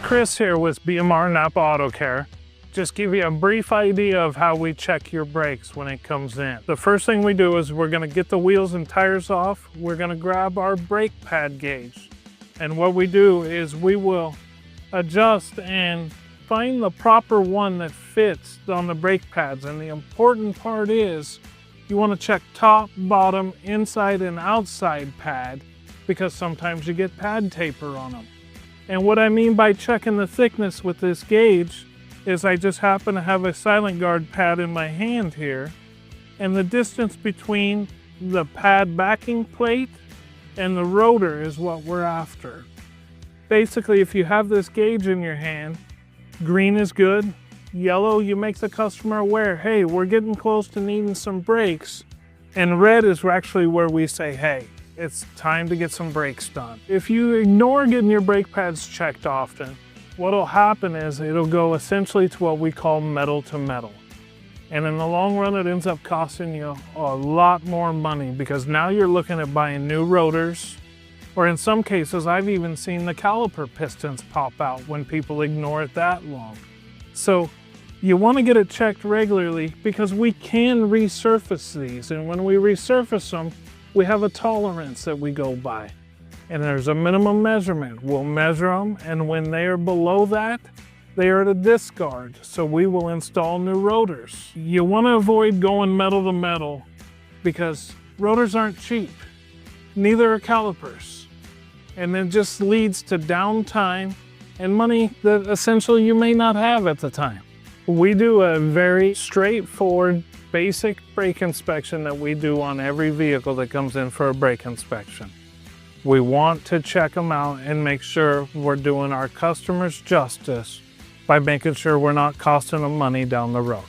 Chris here with BMR NAPA Auto Care. Just give you a brief idea of how we check your brakes when it comes in. The first thing we do is we're going to get the wheels and tires off. We're going to grab our brake pad gauge. And what we do is we will adjust and find the proper one that fits on the brake pads. And the important part is you want to check top, bottom, inside and outside pad, because sometimes you get pad taper on them. And what I mean by checking the thickness with this gauge is I just happen to have a silent guard pad in my hand here, and the distance between the pad backing plate and the rotor is what we're after. Basically, if you have this gauge in your hand, green is good, yellow you make the customer aware, hey, we're getting close to needing some brakes, and red is actually where we say, hey, it's time to get some brakes done. If you ignore getting your brake pads checked often, what'll happen is it'll go essentially to what we call metal to metal. And in the long run, it ends up costing you a lot more money, because now you're looking at buying new rotors, or in some cases, I've even seen the caliper pistons pop out when people ignore it that long. So you want to get it checked regularly, because we can resurface these. And when we resurface them, we have a tolerance that we go by. And there's a minimum measurement. We'll measure them, and when they are below that, they are at a discard. So we will install new rotors. You want to avoid going metal to metal, because rotors aren't cheap. Neither are calipers. And it just leads to downtime and money that essentially you may not have at the time. We do a very straightforward, basic brake inspection that we do on every vehicle that comes in for a brake inspection. We want to check them out and make sure we're doing our customers justice by making sure we're not costing them money down the road.